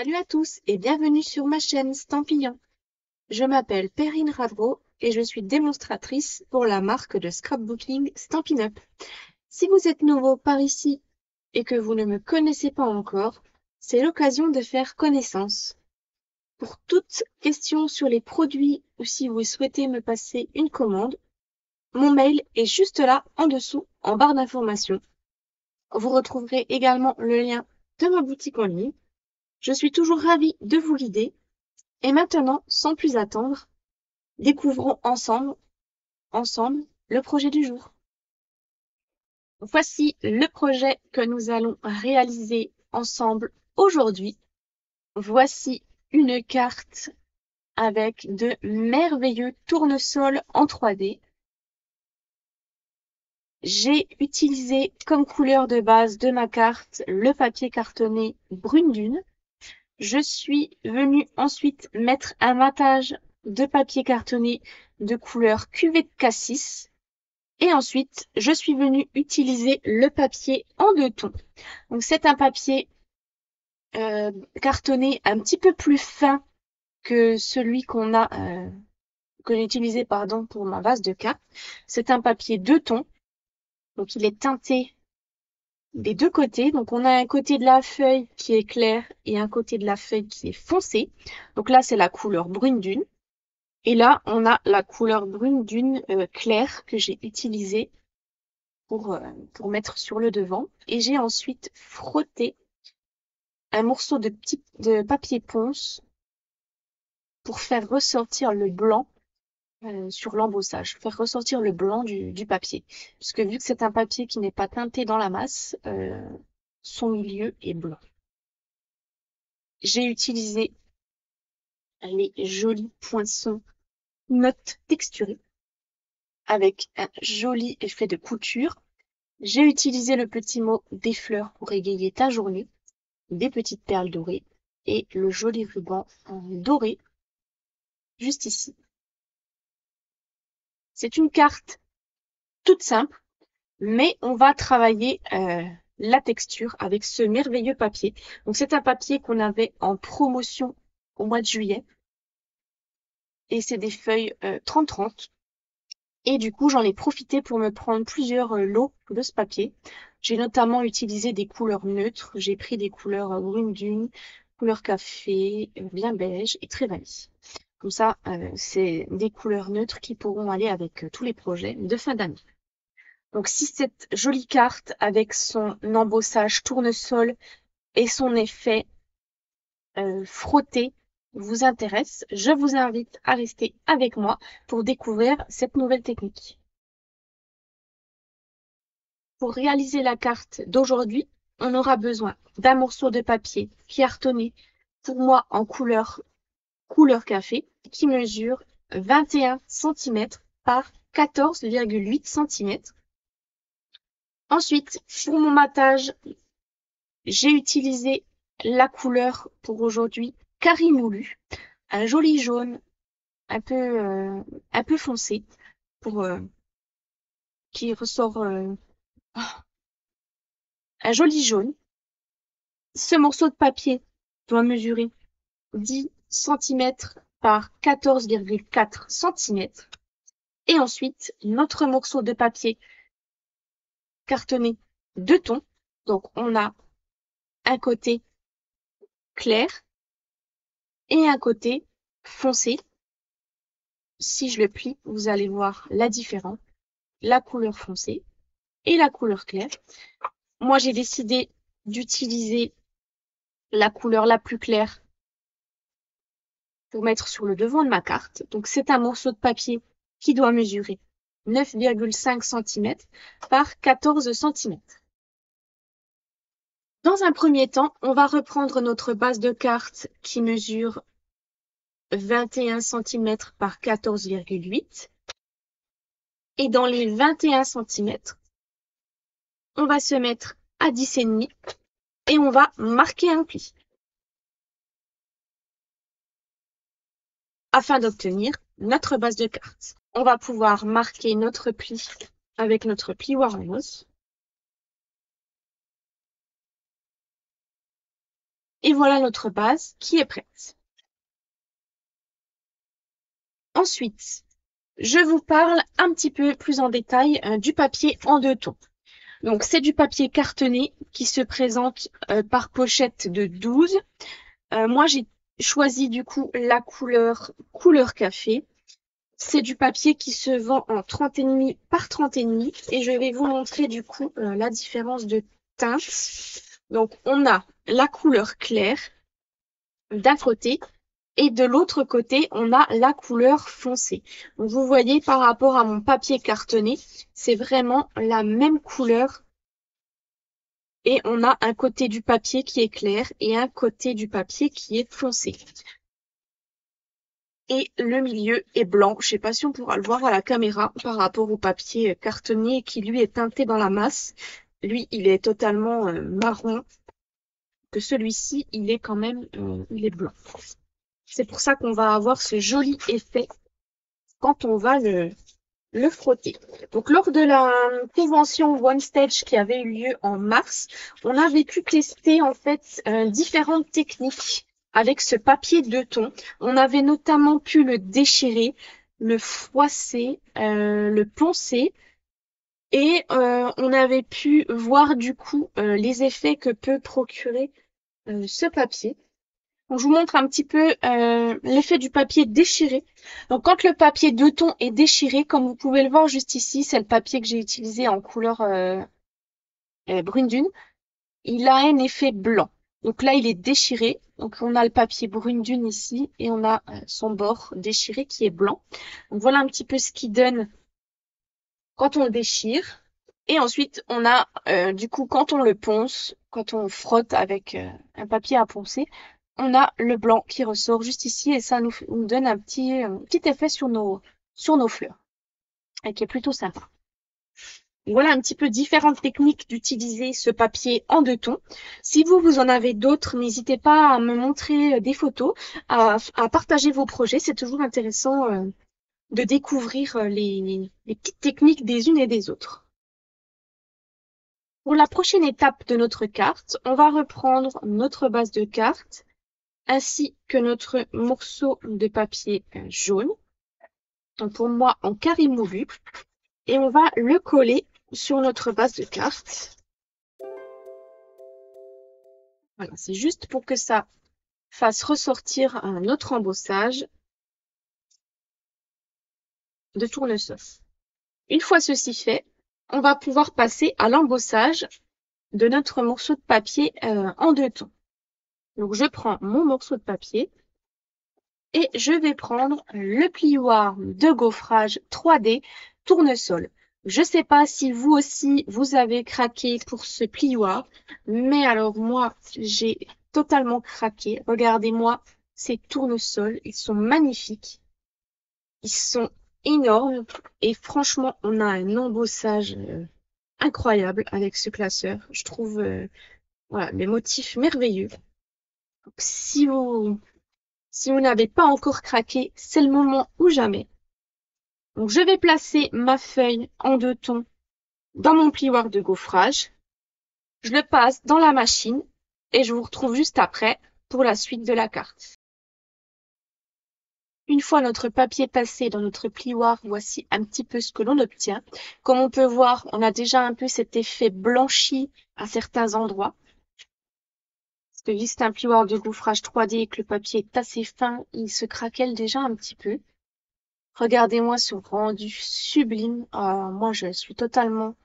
Salut à tous et bienvenue sur ma chaîne Stampillant. Je m'appelle Perrine Radreau et je suis démonstratrice pour la marque de scrapbooking Stampin' Up. Si vous êtes nouveau par ici et que vous ne me connaissez pas encore, c'est l'occasion de faire connaissance. Pour toute question sur les produits ou si vous souhaitez me passer une commande, mon mail est juste là en dessous en barre d'informations. Vous retrouverez également le lien de ma boutique en ligne. Je suis toujours ravie de vous guider. Et maintenant, sans plus attendre, découvrons ensemble le projet du jour. Voici le projet que nous allons réaliser ensemble aujourd'hui. Voici une carte avec de merveilleux tournesols en 3D. J'ai utilisé comme couleur de base de ma carte le papier cartonné Brune Dune. Je suis venue ensuite mettre un matage de papier cartonné de couleur cuvette cassis. Et ensuite, je suis venue utiliser le papier en 2 tons. Donc c'est un papier cartonné un petit peu plus fin que celui que j'ai utilisé pour ma vase de cartes. C'est un papier 2 tons. Donc il est teinté des 2 côtés. Donc on a un côté de la feuille qui est clair et un côté de la feuille qui est foncé. Donc là c'est la couleur Brune Dune. Et là on a la couleur Brune Dune claire que j'ai utilisée pour mettre sur le devant. Et j'ai ensuite frotté un morceau de papier ponce pour faire ressortir le blanc sur l'embossage, faire ressortir le blanc du papier. Puisque vu que c'est un papier qui n'est pas teinté dans la masse, son milieu est blanc. J'ai utilisé les jolis poinçons notes texturées avec un joli effet de couture. J'ai utilisé le petit mot des fleurs pour égayer ta journée, des petites perles dorées et le joli ruban doré juste ici. C'est une carte toute simple, mais on va travailler la texture avec ce merveilleux papier. Donc c'est un papier qu'on avait en promotion au mois de juillet et c'est des feuilles 30-30. Et du coup, j'en ai profité pour me prendre plusieurs lots de ce papier. J'ai notamment utilisé des couleurs neutres. J'ai pris des couleurs brune dune, couleur café, bien beige et très vanille. Comme ça, c'est des couleurs neutres qui pourront aller avec tous les projets de fin d'année. Donc, si cette jolie carte avec son embossage tournesol et son effet frotté vous intéresse, je vous invite à rester avec moi pour découvrir cette nouvelle technique. Pour réaliser la carte d'aujourd'hui, on aura besoin d'un morceau de papier cartonné, pour moi en couleur café, qui mesure 21 cm par 14,8 cm. Ensuite, pour mon matage, j'ai utilisé la couleur pour aujourd'hui Carimoulu, un joli jaune un peu foncé pour qui ressort un joli jaune. Ce morceau de papier doit mesurer 10 cm par 14,4 cm. Et ensuite, notre morceau de papier cartonné 2 tons. Donc, on a un côté clair et un côté foncé. Si je le plie, vous allez voir la différence, la couleur foncée et la couleur claire. Moi, j'ai décidé d'utiliser la couleur la plus claire pour mettre sur le devant de ma carte. Donc, c'est un morceau de papier qui doit mesurer 9,5 cm par 14 cm. Dans un premier temps, on va reprendre notre base de carte qui mesure 21 cm par 14,8. Et dans les 21 cm, on va se mettre à 10,5 et on va marquer un pli afin d'obtenir notre base de carte. On va pouvoir marquer notre pli avec notre plioir en os. Et voilà notre base qui est prête. Ensuite, je vous parle un petit peu plus en détail du papier en 2 tons. Donc c'est du papier cartonné qui se présente par pochette de 12. Moi j'ai choisi du coup la couleur café. C'est du papier qui se vend en 30,5 par 30,5 et je vais vous montrer du coup la différence de teinte. Donc on a la couleur claire d'un côté et de l'autre côté on a la couleur foncée. Donc vous voyez par rapport à mon papier cartonné, c'est vraiment la même couleur et on a un côté du papier qui est clair et un côté du papier qui est foncé. Et le milieu est blanc. Je sais pas si on pourra le voir à la caméra par rapport au papier cartonné qui lui est teinté dans la masse. Lui, il est totalement marron. Que celui-ci, il est quand même, il est blanc. C'est pour ça qu'on va avoir ce joli effet quand on va le frotter. Donc, lors de la convention One Stage qui avait eu lieu en mars, on avait pu tester en fait différentes techniques avec ce papier 2 tons. On avait notamment pu le déchirer, le froisser, le poncer et on avait pu voir du coup les effets que peut procurer ce papier. Donc, je vous montre un petit peu l'effet du papier déchiré. Donc, quand le papier 2 tons est déchiré, comme vous pouvez le voir juste ici, c'est le papier que j'ai utilisé en couleur brune dune, il a un effet blanc. Donc là, il est déchiré. Donc, on a le papier brune dune ici et on a son bord déchiré qui est blanc. Donc, voilà un petit peu ce qu'il donne quand on le déchire. Et ensuite, on a du coup, quand on le ponce, quand on frotte avec un papier à poncer, on a le blanc qui ressort juste ici et ça nous donne un petit effet sur nos fleurs et qui est plutôt sympa. Voilà un petit peu différentes techniques d'utiliser ce papier en 2 tons. Si vous en avez d'autres, n'hésitez pas à me montrer des photos, à partager vos projets. C'est toujours intéressant de découvrir les petites techniques des unes et des autres. Pour la prochaine étape de notre carte, on va reprendre notre base de carte ainsi que notre morceau de papier jaune, donc pour moi en carré moulu, et on va le coller sur notre base de carte. Voilà, c'est juste pour que ça fasse ressortir notre embossage de tournesol. Une fois ceci fait, on va pouvoir passer à l'embossage de notre morceau de papier en 2 tons. Donc je prends mon morceau de papier et je vais prendre le plioir de gaufrage 3D tournesol. Je sais pas si vous aussi vous avez craqué pour ce plioir, mais alors moi j'ai totalement craqué. Regardez-moi ces tournesols, ils sont magnifiques, ils sont énormes et franchement on a un embossage incroyable avec ce classeur. Je trouve voilà, les motifs merveilleux. Donc, si vous n'avez pas encore craqué, c'est le moment ou jamais. Donc, je vais placer ma feuille en 2 tons dans mon plioir de gaufrage. Je le passe dans la machine et je vous retrouve juste après pour la suite de la carte. Une fois notre papier passé dans notre plioir, voici un petit peu ce que l'on obtient. Comme on peut voir, on a déjà un peu cet effet blanchi à certains endroits. Parce que vu que c'est un plioir de gaufrage 3D et que le papier est assez fin, il se craquelle déjà un petit peu. Regardez-moi ce rendu sublime. Moi, je suis totalement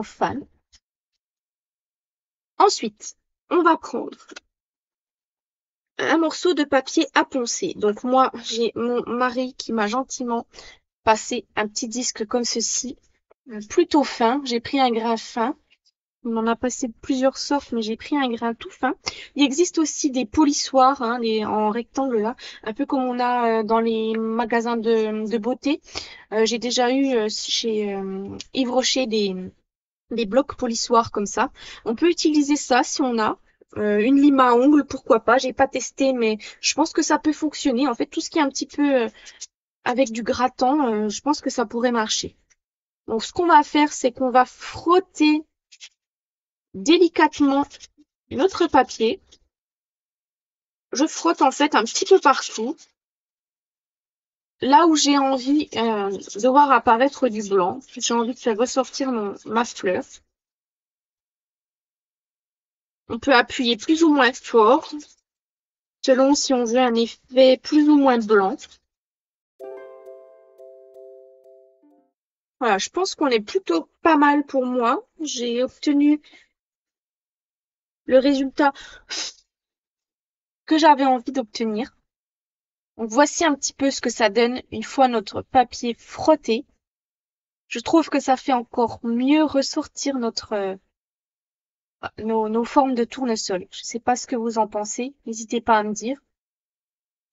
fan. Ensuite, on va prendre un morceau de papier à poncer. Donc moi, j'ai mon mari qui m'a gentiment passé un petit disque comme ceci, plutôt fin. J'ai pris un grain fin. On en a passé plusieurs sortes, mais j'ai pris un grain tout fin. Il existe aussi des polissoirs en rectangle là, un peu comme on a dans les magasins de beauté. J'ai déjà eu chez Yves Rocher des blocs polissoirs comme ça. On peut utiliser ça si on a une lime à ongles, pourquoi pas. J'ai pas testé, mais je pense que ça peut fonctionner. En fait, tout ce qui est un petit peu avec du grattant, je pense que ça pourrait marcher. Donc, ce qu'on va faire, c'est qu'on va frotter délicatement notre papier je frotte en fait un petit peu partout. Là où j'ai envie de voir apparaître du blanc, j'ai envie de faire ressortir ma fleur. On peut appuyer plus ou moins fort, selon si on veut un effet plus ou moins blanc. Voilà, je pense qu'on est plutôt pas mal pour moi. J'ai obtenu le résultat que j'avais envie d'obtenir. Donc voici un petit peu ce que ça donne une fois notre papier frotté. Je trouve que ça fait encore mieux ressortir nos formes de tournesol. Je ne sais pas ce que vous en pensez, n'hésitez pas à me dire.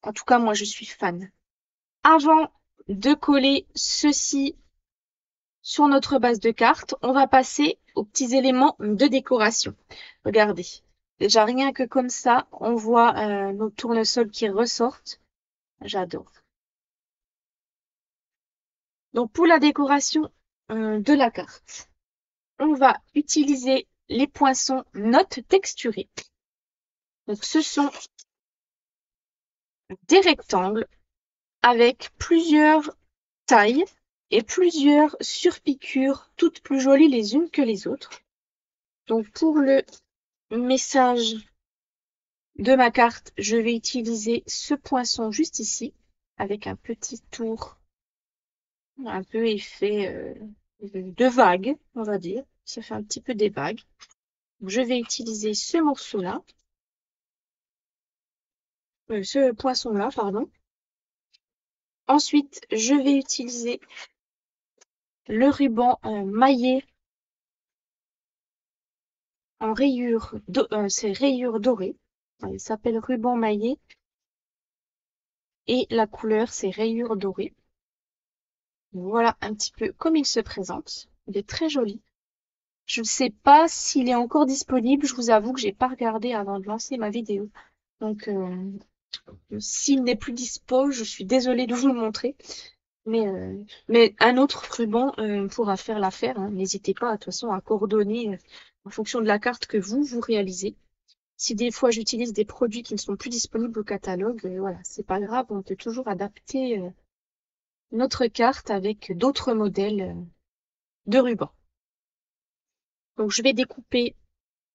En tout cas, moi, je suis fan. Avant de coller ceci sur notre base de cartes, on va passer aux petits éléments de décoration. Regardez, déjà rien que comme ça, on voit nos tournesols qui ressortent. J'adore. Donc pour la décoration de la carte, on va utiliser les poinçons notes texturées. Donc ce sont des rectangles avec plusieurs tailles et plusieurs surpiqûres, toutes plus jolies les unes que les autres. Donc pour le message de ma carte, je vais utiliser ce poinçon juste ici, avec un petit tour, un peu effet de vague, on va dire. Ça fait un petit peu des vagues. Je vais utiliser ce morceau-là, ce poinçon-là, pardon. Ensuite, je vais utiliser le ruban maillé en rayures, c'est rayures dorées. Il s'appelle ruban maillé et la couleur c'est rayures dorées. Voilà un petit peu comme il se présente. Il est très joli. Je ne sais pas s'il est encore disponible. Je vous avoue que j'ai pas regardé avant de lancer ma vidéo. Donc s'il n'est plus dispo, je suis désolée de vous le montrer. Mais un autre ruban pourra faire l'affaire. Hein. N'hésitez pas, de toute façon, à coordonner en fonction de la carte que vous réalisez. Si des fois j'utilise des produits qui ne sont plus disponibles au catalogue, voilà, c'est pas grave, on peut toujours adapter notre carte avec d'autres modèles de ruban. Donc je vais découper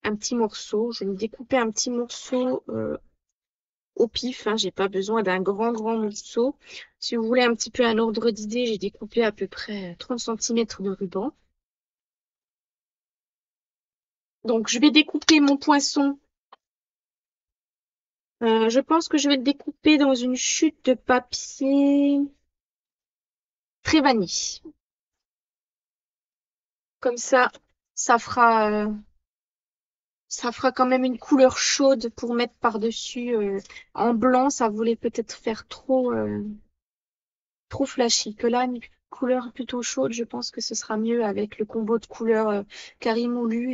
un petit morceau. Je vais me découper un petit morceau au pif. Hein, j'ai pas besoin d'un grand morceau. Si vous voulez un petit peu un ordre d'idée, j'ai découpé à peu près 30 cm de ruban. Donc je vais découper mon poinçon. Je pense que je vais le découper dans une chute de papier très vanille. Comme ça fera quand même une couleur chaude pour mettre par-dessus. En blanc, ça voulait peut-être faire trop flashy. Que là, une couleur plutôt chaude, je pense que ce sera mieux avec le combo de couleurs carimoulu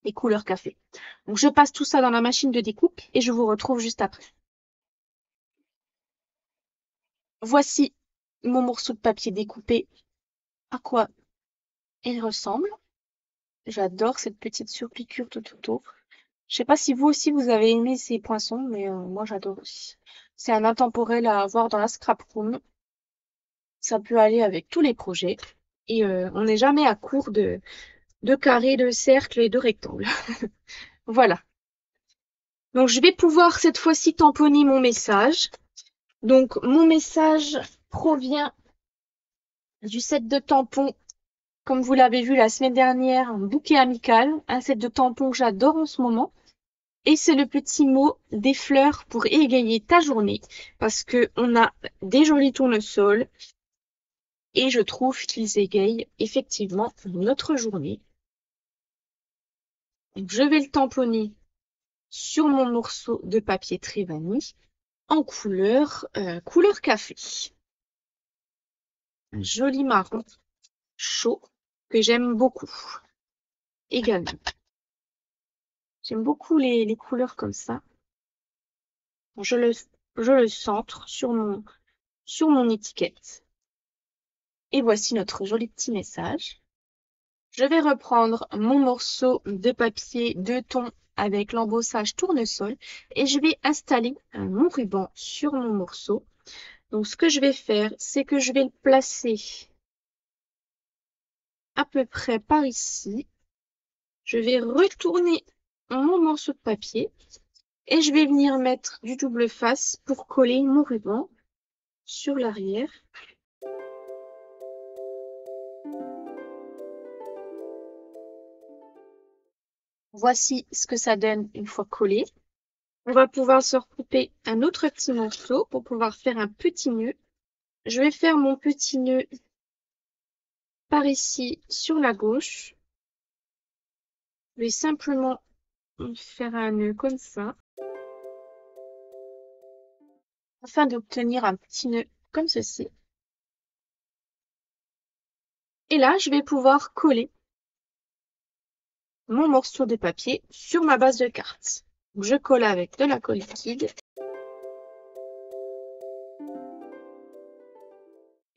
et couleur café. Donc je passe tout ça dans la machine de découpe et je vous retrouve juste après. Voici mon morceau de papier découpé. À quoi il ressemble. J'adore cette petite surpiqûre tout autour. Je sais pas si vous aussi vous avez aimé ces poinçons, mais moi j'adore aussi. C'est un intemporel à avoir dans la scrap room. Ça peut aller avec tous les projets. Et on n'est jamais à court de carrés, de cercles et de rectangles. Voilà. Donc je vais pouvoir cette fois-ci tamponner mon message. Donc mon message provient du set de tampons, comme vous l'avez vu la semaine dernière, un bouquet amical, un set de tampons que j'adore en ce moment. Et c'est le petit mot des fleurs pour égayer ta journée, parce que on a des jolis tournesols et je trouve qu'ils égayent effectivement notre journée. Donc, je vais le tamponner sur mon morceau de papier très vanille en couleur café. Un joli marron chaud que j'aime beaucoup également. J'aime beaucoup les couleurs comme ça. Je le centre sur mon étiquette. Et voici notre joli petit message. Je vais reprendre mon morceau de papier de thon avec l'embossage tournesol et je vais installer mon ruban sur mon morceau. Donc, ce que je vais faire, c'est que je vais le placer à peu près par ici. Je vais retourner mon morceau de papier et je vais venir mettre du double face pour coller mon ruban sur l'arrière. Voici ce que ça donne une fois collé. On va pouvoir se recouper un autre petit morceau pour pouvoir faire un petit nœud. Je vais faire mon petit nœud par ici sur la gauche. Je vais simplement faire un nœud comme ça afin d'obtenir un petit nœud comme ceci. Et là, je vais pouvoir coller mon morceau de papier sur ma base de carte. Donc, je colle avec de la colle liquide.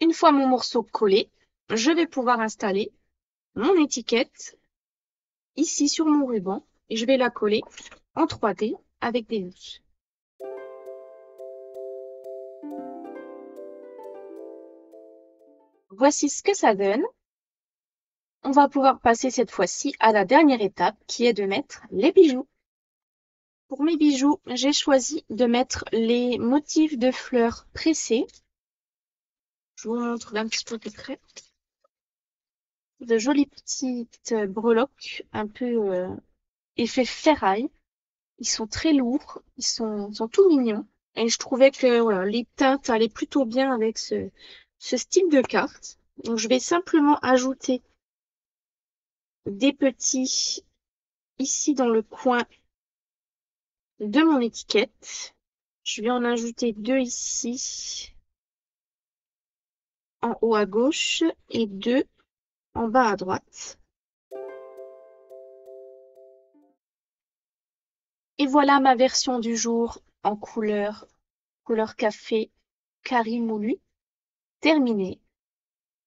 Une fois mon morceau collé, je vais pouvoir installer mon étiquette ici sur mon ruban et je vais la coller en 3D avec des mousses. Voici ce que ça donne. On va pouvoir passer cette fois-ci à la dernière étape qui est de mettre les bijoux. Pour mes bijoux, j'ai choisi de mettre les motifs de fleurs pressés. Je vous montre d'un petit peu plus près. De jolies petites breloques, un peu effet ferraille. Ils sont très lourds, ils sont tout mignons. Et je trouvais que voilà, les teintes allaient plutôt bien avec ce style de carte. Donc je vais simplement ajouter des petits ici dans le coin de mon étiquette. Je vais en ajouter 2 ici en haut à gauche et 2 en bas à droite. Et voilà ma version du jour en couleur café carré moulu terminée.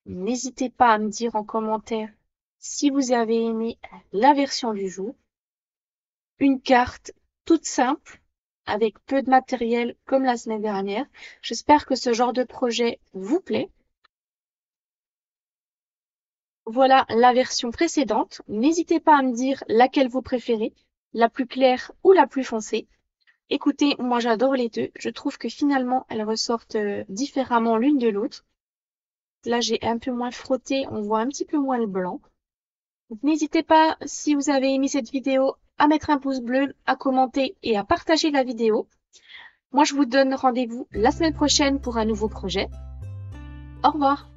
N'hésitez pas à me dire en commentaire si vous avez aimé la version du jour. Une carte toute simple avec peu de matériel comme la semaine dernière. J'espère que ce genre de projet vous plaît. Voilà la version précédente. N'hésitez pas à me dire laquelle vous préférez, la plus claire ou la plus foncée. Écoutez, moi j'adore les deux. Je trouve que finalement elles ressortent différemment l'une de l'autre. Là j'ai un peu moins frotté, on voit un petit peu moins le blanc. N'hésitez pas, si vous avez aimé cette vidéo, à mettre un pouce bleu, à commenter et à partager la vidéo. Moi je vous donne rendez-vous la semaine prochaine pour un nouveau projet. Au revoir!